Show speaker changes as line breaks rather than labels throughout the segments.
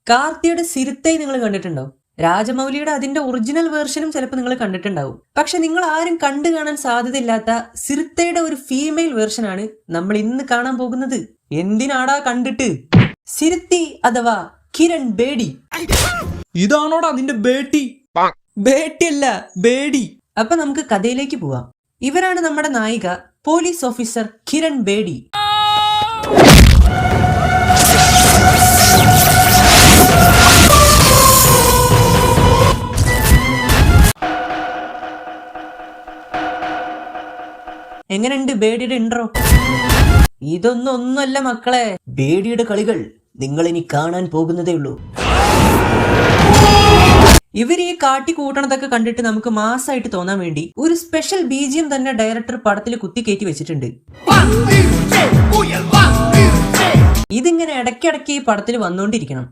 കാർത്തിയുടെ സിരുത്തൈ നിങ്ങൾ കണ്ടിട്ടുണ്ടോ? രാജമൗലിയുടെ അതിന്റെ ഒറിജിനൽ വേർഷനും ചിലപ്പോൾ നിങ്ങൾ കണ്ടിട്ടുണ്ടാവും. പക്ഷെ നിങ്ങൾ ആരും കണ്ടു കാണാൻ സാധ്യതയില്ലാത്ത സിരുത്തയുടെ ഒരു ഫീമെയിൽ വേർഷനാണ് നമ്മൾ ഇന്ന് കാണാൻ പോകുന്നത്. എന്തിനാടാ കണ്ടിട്ട്? സിരുത്തി അഥവാ കിരൺ ബേഡി. ഇതാണോടാ നിന്റെ ബേട്ടി? ബേട്ടിയല്ല, ബേഡി. അപ്പൊ നമുക്ക് കഥയിലേക്ക് പോവാം. ഇവരാണ് നമ്മുടെ നായിക, പോലീസ് ഓഫീസർ കിരൺ ബേഡി. എങ്ങനെയുണ്ട് ബേഡിയുടെ ഇൻട്രോ? ഒന്നുമല്ല മക്കളെ, ബേഡിയുടെ കളികൾ നിങ്ങൾ ഇനി കാണാൻ പോകുന്നതേ ഉള്ളൂ. ഇവര് ഈ കാട്ടി കൂട്ടണതൊക്കെ കണ്ടിട്ട് നമുക്ക് മാസായിട്ട് തോന്നാൻ വേണ്ടി ഒരു സ്പെഷ്യൽ BGM തന്നെ ഡയറക്ടർ പടത്തിൽ കുത്തിക്കയറ്റി വെച്ചിട്ടുണ്ട്. ഇതിങ്ങനെ ഇടയ്ക്കിടയ്ക്ക് ഈ പടത്തിൽ വന്നുകൊണ്ടിരിക്കണം.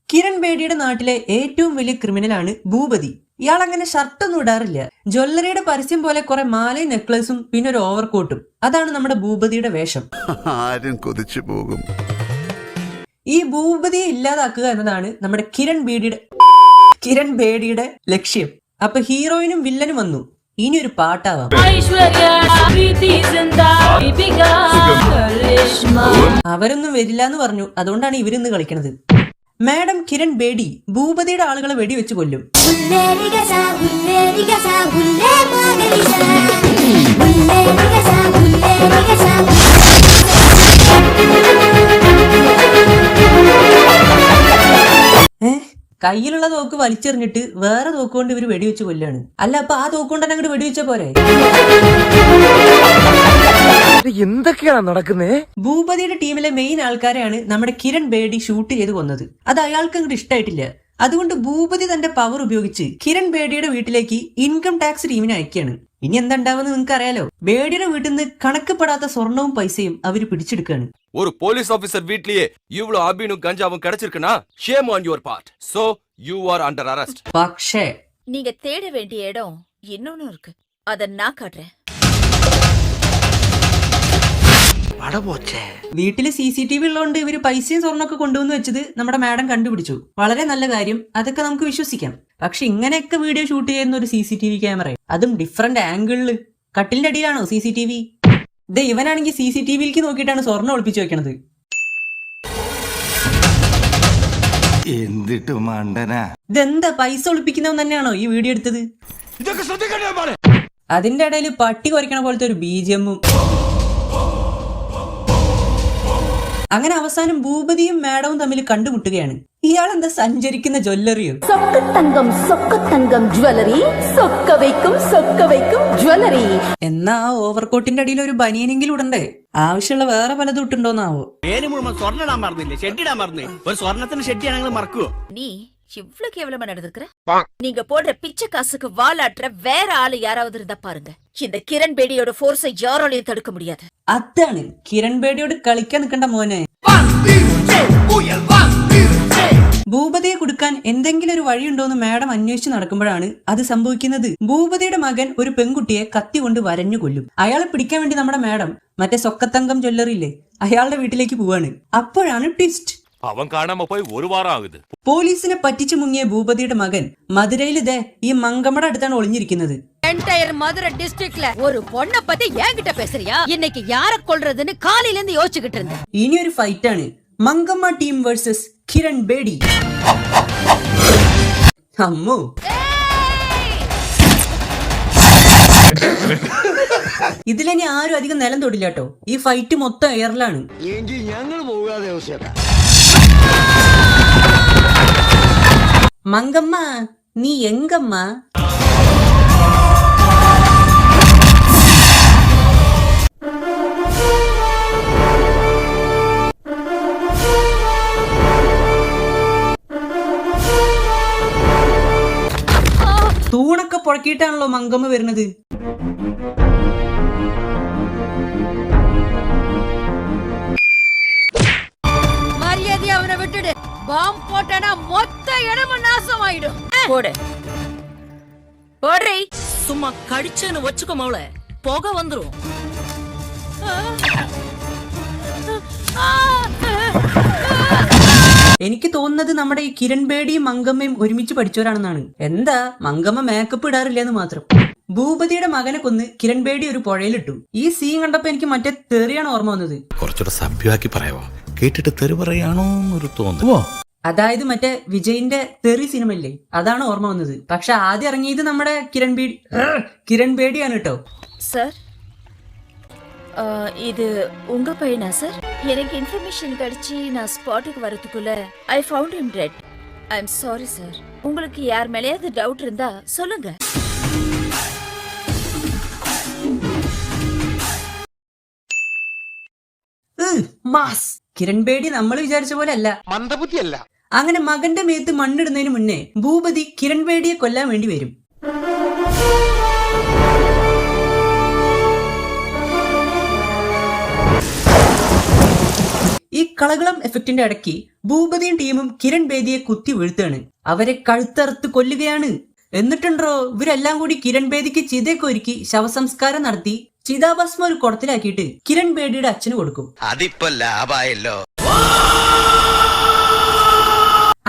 കിരൺ ബേഡിയുടെ നാട്ടിലെ ഏറ്റവും വലിയ ക്രിമിനലാണ് ഭൂപതി. ഇയാൾ അങ്ങനെ ഷർട്ടൊന്നും ഇടാറില്ല. ജ്വല്ലറിയുടെ പരസ്യം പോലെ കുറെ മാലയും നെക്ലസും പിന്നെ ഒരു ഓവർകോട്ടും. അതാണ് നമ്മുടെ ഭൂപതിയുടെ വേഷം.
ആരും കൊതിച്ചു പോകും.
ഈ ഭൂപതിയെ ഇല്ലാതാക്കുക എന്നതാണ് നമ്മുടെ കിരൺ ബേഡിയുടെ ലക്ഷ്യം. അപ്പൊ ഹീറോയിനും വില്ലനും വന്നു. ഇനി ഒരു പാട്ടാവാം. അവരൊന്നും വരില്ല എന്ന് പറഞ്ഞു, അതുകൊണ്ടാണ് ഇവരിന്ന് കളിക്കണത്. മാഡം കിരൺ ബേഡി ഭൂപതിയുടെ ആളുകളെ വെടിവെച്ച് കൊല്ലും. കയ്യിലുള്ള തോക്ക് വലിച്ചെറിഞ്ഞിട്ട് വേറെ തോക്കുകൊണ്ട് ഇവര് വെടിവെച്ച് കൊല്ലാണ്. അല്ല, അപ്പൊ ആ തോക്കുകൊണ്ട് തന്നെ അങ്ങോട്ട് വെടിവെച്ച പോരെ?
എന്തൊക്കെയാണ് നടക്കുന്നത്?
ഭൂപതിയുടെ ടീമിലെ മെയിൻ ആൾക്കാരെയാണ് നമ്മുടെ കിരൺ ബേഡി ഷൂട്ട് ചെയ്ത് കൊന്നത്. അത് അയാൾക്ക് അങ്ങോട്ട് ഇഷ്ടമായിട്ടില്ല. അതുകൊണ്ട് ഭൂപതി തന്റെ പവർ ഉപയോഗിച്ച് കിരൺ ബേഡിയുടെ വീട്ടിലേക്ക് ഇൻകം ടാക്സ് ടീമിനെ അയക്കുകയാണ്. ഇനി എന്താണ്ടാവുന്ന നിങ്ങൾക്ക് അറിയാലോ. ബേഡിയുടെ വീട്ടിൽ നിന്ന് കണക്കപ്പെടാത്ത സ്വർണവും പൈസയും അവര് പിടിച്ചെടുക്കുകയാണ്.
ഒരു പോലീസ് ഓഫീസർ വീട്ടിലേயே ഇവളോ അബിനും ഗഞ്ചാവും കിടച്ചിരിക്കണா? Shame on your part. So you are under arrest.
പക്ഷേ
நீங்க தேட வேண்டிய இடம் இன்னொன்னு இருக்கு. அத நான் காட்டுறேன்.
വീട്ടില് CCTV ഉള്ളതുകൊണ്ട് ഇവര് പൈസയും സ്വർണ്ണമൊക്കെ കൊണ്ടുവന്ന് വെച്ചത് നമ്മുടെ മാഡം കണ്ടുപിടിച്ചു. വളരെ നല്ല കാര്യം, അതൊക്കെ നമുക്ക് വിശ്വസിക്കാം. പക്ഷെ ഇങ്ങനെയൊക്കെ വീഡിയോ ഷൂട്ട് ചെയ്യുന്ന ഒരു CCTV ക്യാമറ, അതും ഡിഫറന്റ് ആംഗിളില്. കട്ടിലിന്റെ അടിയിലാണോ CCTV? ഇവനാണെങ്കിൽ CCTVയിലേക്ക് നോക്കിയിട്ടാണ് സ്വർണ്ണം ഒളിപ്പിച്ചു വെക്കണത്. ഇതെന്താ, പൈസ ഒളിപ്പിക്കുന്നവൻ തന്നെയാണോ ഈ വീഡിയോ എടുത്തത്? അതിന്റെ ഇടയിൽ പട്ടി കുറയ്ക്കണ പോലത്തെ ഒരു BGM. അങ്ങനെ അവസാനം ഭൂപതിയും മാഡവും തമ്മിൽ കണ്ടുമുട്ടുകയാണ്. ഇയാളെന്താ സഞ്ചരിക്കുന്ന ജ്വല്ലറിയോ? എന്നാ ആ ഓവർകോട്ടിന്റെ അടിയിൽ ഒരു ബനിയനെങ്കിലും ഇടണ്ടേ? ആവശ്യമുള്ള വേറെ പലതും ഇട്ടുണ്ടോന്നാവോ?
நீ இவ்ளோ கேவலமா நடந்துக்கிற? நீங்க போடுற பிச்சை காசுக்கு வாலாட்டுற வேற ஆளு யாராவது இருந்தா பாருங்க. இந்த கிரண் பேடியோட ഫോഴ്സை யாராலையும் தடுக்க முடியாது.
അതാണ് കിരൺ ബേഡിയോട് കളിക്കാൻ നിൽക്കണ്ട മോനെ. ഭൂപതിയെ കൊടുക്കാൻ എന്തെങ്കിലും ഒരു വഴിയുണ്ടോന്ന് മാഡം അന്വേഷിച്ച് നടക്കുമ്പോഴാണ് അത് സംഭവിക്കുന്നത്. ഭൂപതിയുടെ മകൻ ഒരു പെൺകുട്ടിയെ കത്തി കൊണ്ട് വരഞ്ഞു കൊല്ലും. അയാളെ പിടിക്കാൻ വേണ്ടി നമ്മുടെ മാഡം മറ്റേ സൊക്കത്തങ്കം ജ്വല്ലറിയില്ലേ, അയാളുടെ വീട്ടിലേക്ക് പോവാണ്. അപ്പോഴാണ് ട്വിസ്റ്റ്.
അവൻ കാണാൻ പോയി ഒരു വാരം ആകുത്.
പോലീസിനെ പറ്റിച്ചു മുങ്ങിയ ഭൂപതിയുടെ മകൻ മധുരയിൽ ഈ മങ്കമ്മയുടെ അടുത്താണ് ഒളിഞ്ഞിരിക്കുന്നത്.
என்டையர் மதுரை டிஸ்ட்ரிக்ட்ல ஒரு பொண்ணை பத்தி என்கிட்ட பேசுறியா? இன்னைக்கு யார கொல்றதுன்னு காலையில இருந்து யோசிச்சுக்கிட்டு இருந்தேன்.
ഇനി ഒരു ഫൈറ്റ് ആണ്. Mangamma team versus Kiran Bedi. അമ്മോ, ഇതിലെനി ആരും അധികം നിലം തൊടില്ല കേട്ടോ. ഈ ഫൈറ്റ് മൊത്തം എയറിലാണ്. മങ്കമ്മ, നീ എങ്കമ്മ? തൂണൊക്കെ പുഴക്കിയിട്ടാണല്ലോ മങ്കമ്മ വരുന്നത്.
மரியாதை அவனை விட்டுடு. பாம் போட்டனா மொத்த இடமும் நாசமாயிடும்.
போடு போடுறே.
சும்மா கடிச்சேன்னு வச்சுக்கோ மவள, புகை வந்துரும்.
എനിക്ക് തോന്നുന്നത് നമ്മുടെ ഈ കിരൺ ബേഡിയും മങ്കമ്മയും ഒരുമിച്ച് പഠിച്ചവരാണെന്നാണ്. എന്താ മങ്കമ്മ മേക്കപ്പ് ഇടാറില്ല എന്ന് മാത്രം. ഭൂപതിയുടെ മകനെ കൊന്ന് കിരൺ ബേഡി ഒരു പുഴയിലിട്ടു. ഈ സീൻ കണ്ടപ്പോ എനിക്ക് മറ്റേ തെറിയാണ് ഓർമ്മ വന്നത്.
കുറച്ചുകൂടെ സഭ്യമാക്കി പറയാവോ, കേട്ടിട്ട് തെറി പറയാണോ എന്നൊരു തോന്നുന്നു.
അതായത് മറ്റേ വിജയിന്റെ തെറി സിനിമ ഇല്ലേ, അതാണ് ഓർമ്മ വന്നത്. പക്ഷെ ആദ്യം ഇറങ്ങിയത് നമ്മുടെ കിരൺ ബേഡിയാണ് കേട്ടോ.
சார் இது உங்க பையனா சார்? எனக்கு இன்ஃபர்மேஷன் கிடைச்சி நான் ஸ்பாட்டுக்கு வரதுக்குள்ள I found him dead. I am sorry sir. உங்களுக்கு யார் மேலேயாவது டவுட் இருந்தா சொல்லுங்க.
മാസ്. കിരൺ ബേഡി നമ്മൾ വിചാരിച്ച പോലെ അല്ല,
മന്ദബുദ്ധിയല്ല.
അങ്ങനെ മകന്റെ മേത്ത് മണ്ണിടുന്നതിന് മുന്നേ ഭൂപതി കിരൺ ബേഡിയെ കൊല്ലാൻ വേണ്ടി വരും. ഈ കളകളം എഫക്റ്റിന്റെ ഇടയ്ക്ക് ഭൂപതിയും ടീമും കിരൺ ബേദിയെ കുത്തി വീഴ്ത്താണ്. അവരെ കഴുത്തറുത്ത് കൊല്ലുകയാണ്. എന്നിട്ടുണ്ടോ ഇവരെല്ലാം കൂടി കിരൺ ബേദിക്ക് ചിതയൊക്കെ ഒരുക്കി ശവസംസ്കാരം നടത്തി ചിതാഭസ്മം ഒരു കുടത്തിലാക്കിയിട്ട് കിരൺ ബേഡിയുടെ അച്ഛന് കൊടുക്കും.
അതിപ്പോ ലാഭായല്ലോ.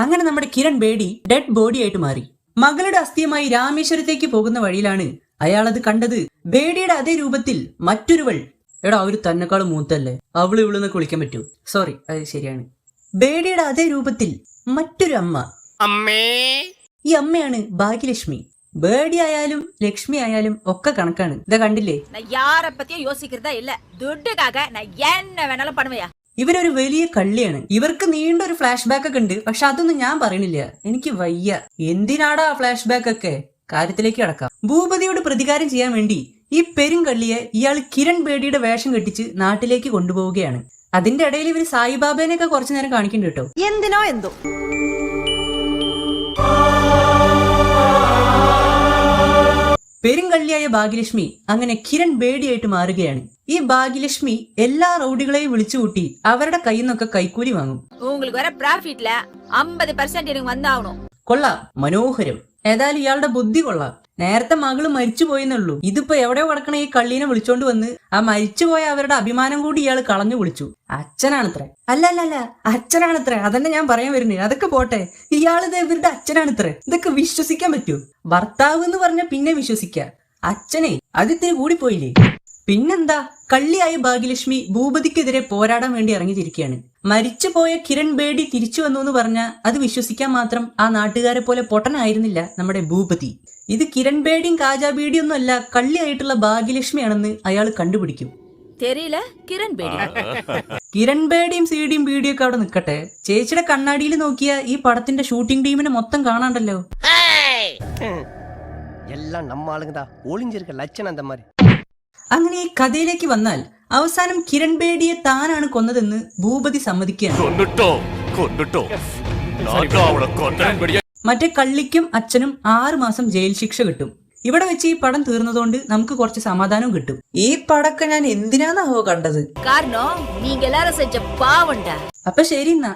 അങ്ങനെ നമ്മുടെ കിരൺ ബേഡി ഡെഡ് ബോഡി ആയിട്ട് മാറി. മകളുടെ അസ്ഥിയുമായി രാമേശ്വരത്തേക്ക് പോകുന്ന വഴിയിലാണ് അയാൾ അത് കണ്ടത്. ബേഡിയുടെ അതേ രൂപത്തിൽ മറ്റൊരുവൾ. എടാ അവര് തന്നെക്കാളും മൂത്തല്ലേ, അവള് ഇവിടുന്നൊക്കെ വിളിക്കാൻ പറ്റൂ. സോറി, അത് ശരിയാണ്. ബേഡിയുടെ അതേ രൂപത്തിൽ മറ്റൊരു അമ്മ. ഈ അമ്മയാണ് ഭാഗ്യലക്ഷ്മി. ബേഡി ആയാലും ലക്ഷ്മി ആയാലും ഒക്കെ കണക്കാണ്. ഇതാ കണ്ടില്ലേ,
நான் யார பத்தியும் யோசிக்கிறதா இல்ல. துட்டுக்காக நான் என்ன வேணாலும் பண்ணுவேயா.
ഇവരൊരു വലിയ കള്ളിയാണ്. ഇവർക്ക് നീണ്ട ഒരു ഫ്ലാഷ് ബാക്ക് ഒക്കെ ഉണ്ട്. പക്ഷെ അതൊന്നും ഞാൻ പറയണില്ല, എനിക്ക് വയ്യ. എന്തിനാടാ ആ ഫ്ലാഷ് ബാക്ക് ഒക്കെ? കാര്യത്തിലേക്ക് കടക്കാം. ഭൂപതിയോട് പ്രതികാരം ചെയ്യാൻ വേണ്ടി ഈ പെരുങ്കള്ളിയെ ഇയാൾ കിരൺ ബേഡിയുടെ വേഷം കെട്ടിച്ച് നാട്ടിലേക്ക് കൊണ്ടുപോവുകയാണ്. അതിന്റെ ഇടയിൽ ഇവര് സായിബാബേനെയൊക്കെ കുറച്ചു നേരം കാണിക്കുന്നുണ്ട് കേട്ടോ.
എന്തിനോ എന്തോ.
പെരുങ്കള്ളിയായ ഭാഗ്യലക്ഷ്മി അങ്ങനെ കിരൺ ബേഡിയായിട്ട് മാറുകയാണ്. ഈ ഭാഗ്യലക്ഷ്മി എല്ലാ റൗഡികളെയും വിളിച്ചുകൂട്ടി അവരുടെ കയ്യിൽ നിന്നൊക്കെ കൈക്കൂലി വാങ്ങും.
உங்களுக்கு வர ப்ராஃபிட்ல 50% எனக்கு வந்தாகணும்.
കൊള്ളാം, മനോഹരം. ഏതായാലും ഇയാളുടെ ബുദ്ധി കൊള്ളാം. നേരത്തെ മകള് മരിച്ചുപോയെന്നുള്ളൂ. ഇതിപ്പോ എവിടെയോ കിടക്കണ ഈ കള്ളീനെ വിളിച്ചോണ്ട് വന്ന് ആ മരിച്ചുപോയ അവരുടെ അഭിമാനം കൂടി ഇയാൾ കളഞ്ഞു വിളിച്ചു. അച്ഛനാണത്രേ. അല്ല അച്ഛനാണത്രേ. അതന്നെ ഞാൻ പറയാൻ വരുന്നേ. അതൊക്കെ പോട്ടെ, ഇയാളിത് ഇവരുടെ അച്ഛനാണത്രേ. ഇതൊക്കെ വിശ്വസിക്കാൻ പറ്റൂ? ഭർത്താവ് എന്ന് പറഞ്ഞ പിന്നെ വിശ്വസിക്കാം, അച്ഛനെ അതിത്തിരി കൂടിപ്പോയില്ലേ? പിന്നെന്താ, കള്ളിയായ ഭാഗ്യലക്ഷ്മി ഭൂപതിക്കെതിരെ പോരാടാൻ വേണ്ടി ഇറങ്ങിത്തിരിക്കുകയാണ്. മരിച്ചുപോയ കിരൺ ബേഡി തിരിച്ചു വന്നു എന്ന് പറഞ്ഞാൽ അത് വിശ്വസിക്കാൻ മാത്രം ആ നാട്ടുകാരെ പോലെ പൊട്ടനായിരുന്നില്ല നമ്മുടെ ഭൂപതി. ഇത് കിരൺ ബേഡിയും കാജാ ബേഡിയും ഒന്നും അല്ല, കള്ളിയായിട്ടുള്ള ഭാഗ്യലക്ഷ്മിയാണെന്ന് അയാൾ കണ്ടുപിടിക്കും.
தெரியல കിരൺ ബേഡി.
കിരൺ ബേഡിയും സീഡിയും ബീഡിയും ഒക്കെ അവിടെ നിൽക്കട്ടെ, ചേച്ചിയുടെ കണ്ണാടിയിൽ നോക്കിയ ഈ പടത്തിന്റെ ഷൂട്ടിംഗ് ടീമിനെ മൊത്തം കാണാണ്ടല്ലോ.
എല്ലാം നമ്മ ആളുങ്ങതാ ഒളിഞ്ഞിരിക്ക ലക്ഷണം എന്താ മാതിരി.
അങ്ങനെ ഈ കഥയിലേക്ക് വന്നാൽ അവസാനം കിരൺ ബേഡിയെ താനാണ് കൊന്നതെന്ന് ഭൂപതി സമ്മതിക്കുകയാണ്. മറ്റേ കള്ളിക്കും അച്ഛനും 6 മാസം ജയിൽ ശിക്ഷ കിട്ടും. ഇവിടെ വെച്ച് ഈ പടം തീർന്നതുകൊണ്ട് നമുക്ക് കുറച്ച് സമാധാനം കിട്ടും. ഈ പടമൊക്കെ ഞാൻ എന്തിനാന്നാവോ കണ്ടത്?
காரணம் நீங்க எல்லாரும் செஞ்ச பாவம்டா.
അപ്പൊ ശരി എന്നാ.